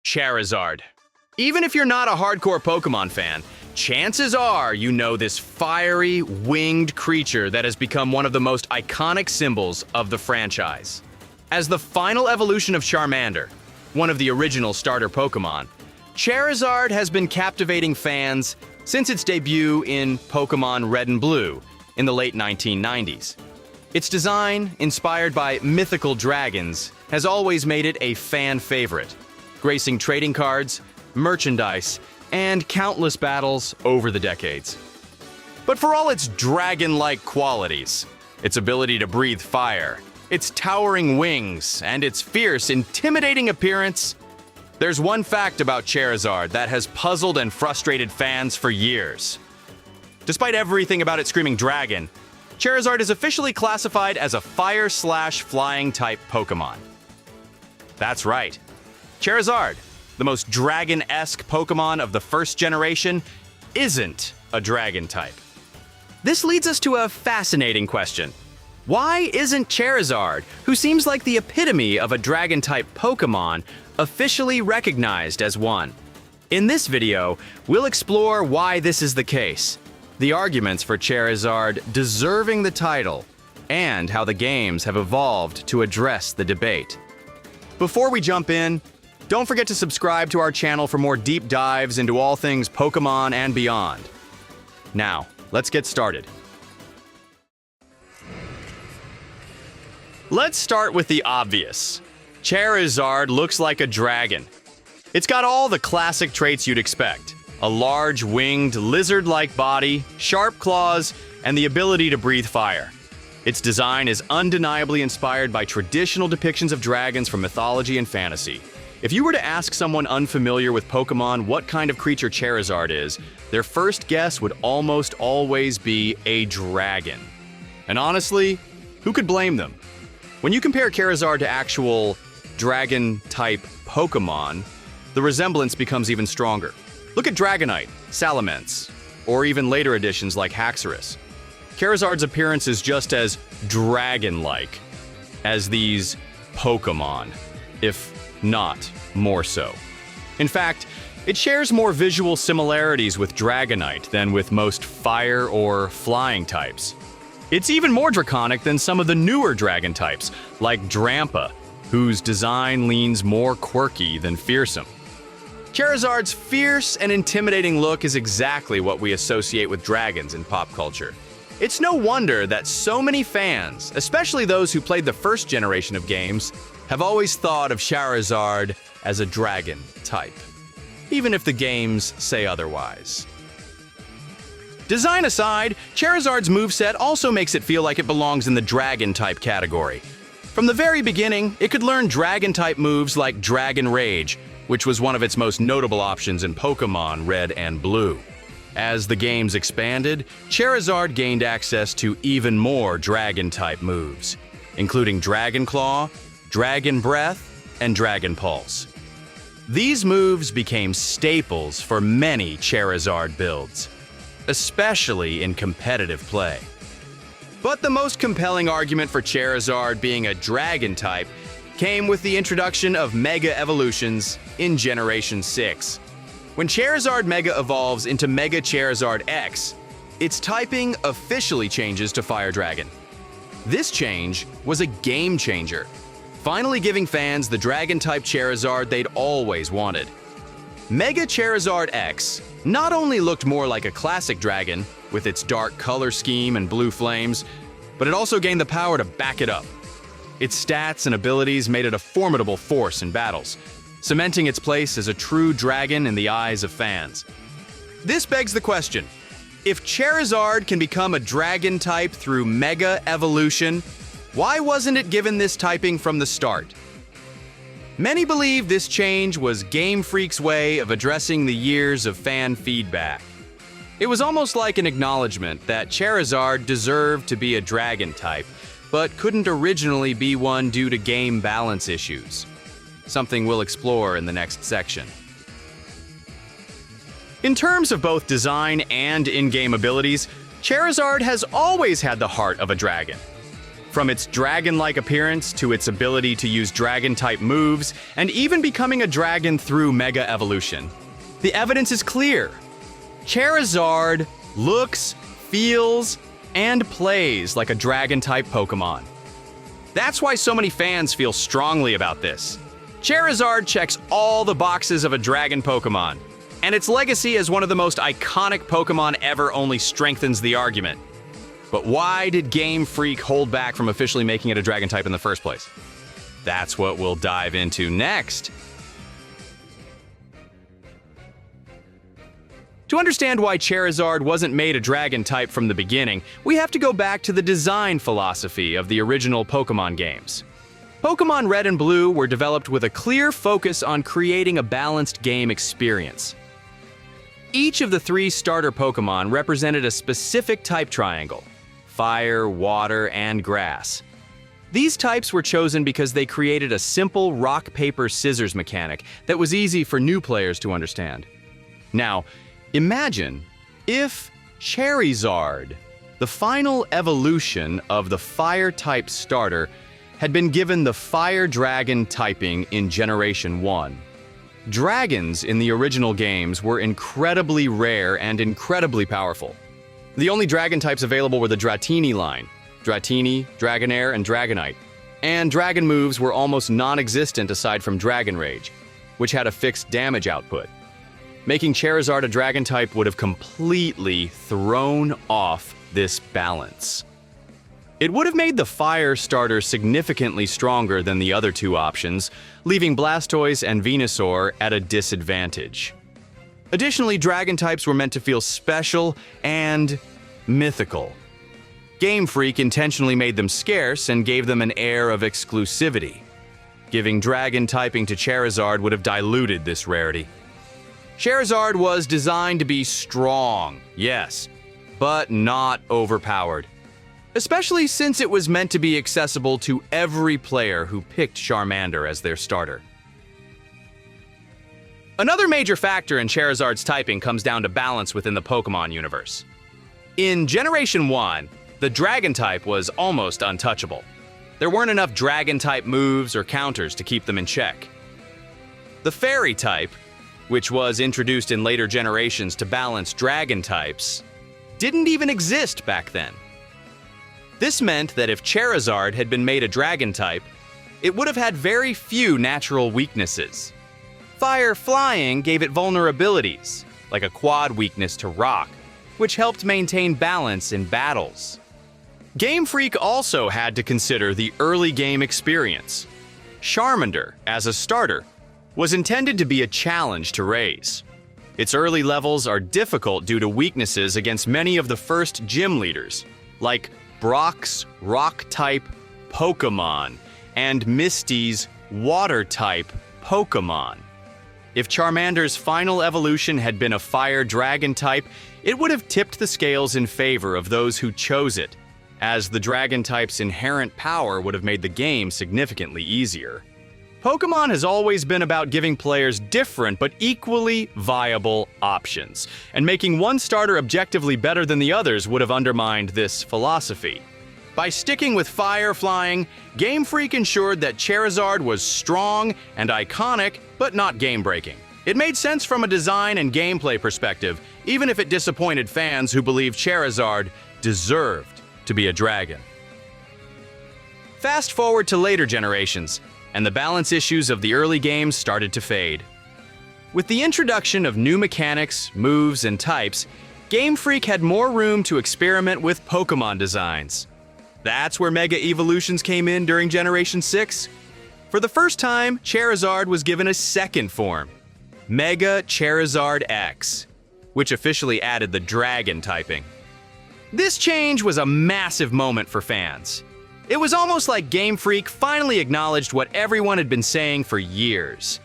Charizard. Even if you're not a hardcore Pokémon fan, chances are you know this fiery, winged creature that has become one of the most iconic symbols of the franchise. As the final evolution of Charmander, one of the original starter Pokémon, Charizard has been captivating fans since its debut in Pokémon Red and Blue in the late 1990s. Its design, inspired by mythical dragons, has always made it a fan favorite, gracing trading cards, merchandise, and countless battles over the decades. But for all its dragon-like qualities, its ability to breathe fire, its towering wings, and its fierce, intimidating appearance, there's one fact about Charizard that has puzzled and frustrated fans for years. Despite everything about it screaming dragon, Charizard is officially classified as a fire/flying type Pokémon. That's right. Charizard, the most dragon-esque Pokémon of the first generation, isn't a dragon type. This leads us to a fascinating question. Why isn't Charizard, who seems like the epitome of a dragon-type Pokémon, officially recognized as one? In this video, we'll explore why this is the case, the arguments for Charizard deserving the title, and how the games have evolved to address the debate. Before we jump in, don't forget to subscribe to our channel for more deep dives into all things Pokémon and beyond. Now, let's get started. Let's start with the obvious. Charizard looks like a dragon. It's got all the classic traits you'd expect: a large winged lizard-like body, sharp claws, and the ability to breathe fire. Its design is undeniably inspired by traditional depictions of dragons from mythology and fantasy. If you were to ask someone unfamiliar with Pokémon what kind of creature Charizard is, their first guess would almost always be a dragon. And honestly, who could blame them? When you compare Charizard to actual dragon-type Pokémon, the resemblance becomes even stronger. Look at Dragonite, Salamence, or even later editions like Haxorus. Charizard's appearance is just as dragon-like as these Pokémon, if not more so. In fact, it shares more visual similarities with Dragonite than with most fire or flying types. It's even more draconic than some of the newer dragon types, like Drampa, whose design leans more quirky than fearsome. Charizard's fierce and intimidating look is exactly what we associate with dragons in pop culture. It's no wonder that so many fans, especially those who played the first generation of games, have always thought of Charizard as a dragon type, even if the games say otherwise. Design aside, Charizard's moveset also makes it feel like it belongs in the dragon-type category. From the very beginning, it could learn dragon-type moves like Dragon Rage, which was one of its most notable options in Pokémon Red and Blue. As the games expanded, Charizard gained access to even more dragon-type moves, including Dragon Claw, Dragon Breath, and Dragon Pulse. These moves became staples for many Charizard builds, especially in competitive play. But the most compelling argument for Charizard being a dragon type came with the introduction of Mega Evolutions in Generation 6. When Charizard Mega evolves into Mega Charizard X, its typing officially changes to Fire Dragon. This change was a game changer, finally giving fans the dragon-type Charizard they'd always wanted. Mega Charizard X not only looked more like a classic dragon, with its dark color scheme and blue flames, but it also gained the power to back it up. Its stats and abilities made it a formidable force in battles, cementing its place as a true dragon in the eyes of fans. This begs the question, if Charizard can become a dragon type through Mega Evolution, why wasn't it given this typing from the start? Many believe this change was Game Freak's way of addressing the years of fan feedback. It was almost like an acknowledgement that Charizard deserved to be a dragon type, but couldn't originally be one due to game balance issues, something we'll explore in the next section. In terms of both design and in-game abilities, Charizard has always had the heart of a dragon. From its dragon-like appearance to its ability to use dragon-type moves, and even becoming a dragon through Mega Evolution, the evidence is clear. Charizard looks, feels, and plays like a Dragon-type Pokémon. That's why so many fans feel strongly about this. Charizard checks all the boxes of a Dragon Pokémon, and its legacy as one of the most iconic Pokémon ever only strengthens the argument. But why did Game Freak hold back from officially making it a Dragon-type in the first place? That's what we'll dive into next. To understand why Charizard wasn't made a Dragon-type from the beginning, we have to go back to the design philosophy of the original Pokémon games. Pokémon Red and Blue were developed with a clear focus on creating a balanced game experience. Each of the 3 starter Pokémon represented a specific type triangle: fire, water, and grass. These types were chosen because they created a simple rock, paper, scissors mechanic that was easy for new players to understand. Now, imagine if Charizard, the final evolution of the fire-type starter, had been given the Fire Dragon typing in Generation 1. Dragons in the original games were incredibly rare and incredibly powerful. The only dragon types available were the Dratini line: Dratini, Dragonair, and Dragonite. And dragon moves were almost non-existent aside from Dragon Rage, which had a fixed damage output. Making Charizard a dragon type would have completely thrown off this balance. It would have made the fire starter significantly stronger than the other 2 options, leaving Blastoise and Venusaur at a disadvantage. Additionally, dragon types were meant to feel special and mythical. Game Freak intentionally made them scarce and gave them an air of exclusivity. Giving dragon typing to Charizard would have diluted this rarity. Charizard was designed to be strong, yes, but not overpowered. Especially since it was meant to be accessible to every player who picked Charmander as their starter. Another major factor in Charizard's typing comes down to balance within the Pokémon universe. In Generation 1, the Dragon type was almost untouchable. There weren't enough Dragon-type moves or counters to keep them in check. The Fairy type, which was introduced in later generations to balance Dragon types, didn't even exist back then. This meant that if Charizard had been made a Dragon type, it would have had very few natural weaknesses. Fire flying gave it vulnerabilities, like a quad weakness to rock, which helped maintain balance in battles. Game Freak also had to consider the early game experience. Charmander, as a starter, was intended to be a challenge to raise. Its early levels are difficult due to weaknesses against many of the first gym leaders, like Brock's Rock-type Pokémon and Misty's Water-type Pokémon. If Charmander's final evolution had been a Fire Dragon type, it would have tipped the scales in favor of those who chose it, as the Dragon type's inherent power would have made the game significantly easier. Pokémon has always been about giving players different but equally viable options, and making one starter objectively better than the others would have undermined this philosophy. By sticking with fire flying, Game Freak ensured that Charizard was strong and iconic, but not game-breaking. It made sense from a design and gameplay perspective, even if it disappointed fans who believed Charizard deserved to be a dragon. Fast forward to later generations, and the balance issues of the early games started to fade. With the introduction of new mechanics, moves, and types, Game Freak had more room to experiment with Pokémon designs. That's where Mega Evolutions came in during Generation 6. For the first time, Charizard was given a second form, Mega Charizard X, which officially added the Dragon typing. This change was a massive moment for fans. It was almost like Game Freak finally acknowledged what everyone had been saying for years.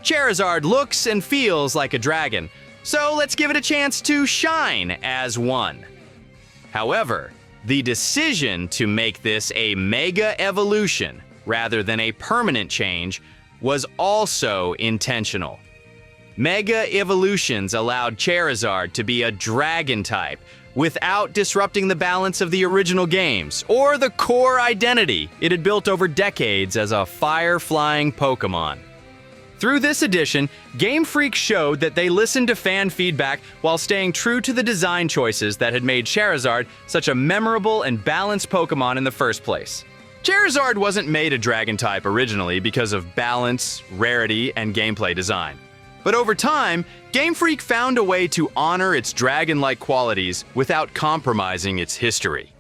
Charizard looks and feels like a dragon, so let's give it a chance to shine as one. However, the decision to make this a Mega Evolution rather than a permanent change was also intentional. Mega Evolutions allowed Charizard to be a Dragon type, without disrupting the balance of the original games or the core identity it had built over decades as a fire-flying Pokémon. Through this edition, Game Freak showed that they listened to fan feedback while staying true to the design choices that had made Charizard such a memorable and balanced Pokémon in the first place. Charizard wasn't made a Dragon-type originally because of balance, rarity, and gameplay design. But over time, Game Freak found a way to honor its dragon-like qualities without compromising its history.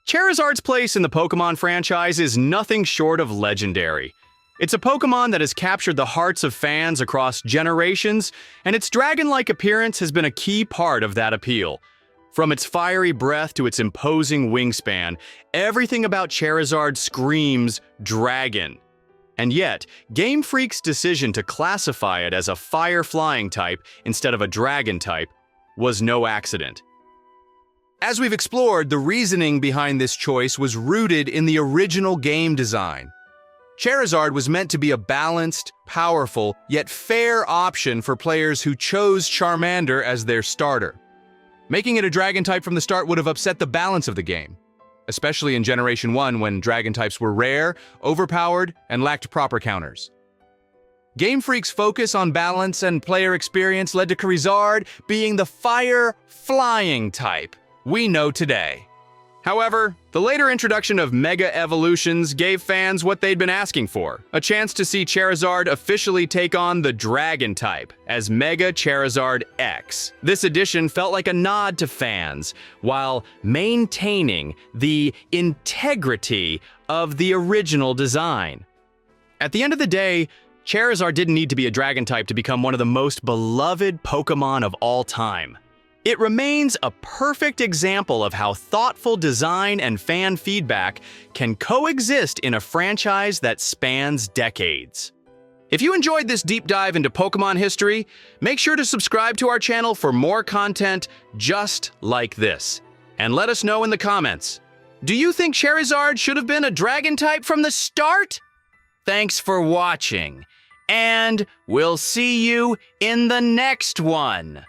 Charizard's place in the Pokémon franchise is nothing short of legendary. It's a Pokémon that has captured the hearts of fans across generations, and its dragon-like appearance has been a key part of that appeal. From its fiery breath to its imposing wingspan, everything about Charizard screams dragon. And yet, Game Freak's decision to classify it as a fire-flying type instead of a dragon type was no accident. As we've explored, the reasoning behind this choice was rooted in the original game design. Charizard was meant to be a balanced, powerful, yet fair option for players who chose Charmander as their starter. Making it a dragon type from the start would have upset the balance of the game, especially in Generation 1 when dragon types were rare, overpowered, and lacked proper counters. Game Freak's focus on balance and player experience led to Charizard being the fire-flying type we know today. However, the later introduction of Mega Evolutions gave fans what they'd been asking for, a chance to see Charizard officially take on the Dragon type as Mega Charizard X. This edition felt like a nod to fans, while maintaining the integrity of the original design. At the end of the day, Charizard didn't need to be a Dragon type to become one of the most beloved Pokémon of all time. It remains a perfect example of how thoughtful design and fan feedback can coexist in a franchise that spans decades. If you enjoyed this deep dive into Pokémon history, make sure to subscribe to our channel for more content just like this. And let us know in the comments, do you think Charizard should have been a Dragon type from the start? Thanks for watching, and we'll see you in the next one.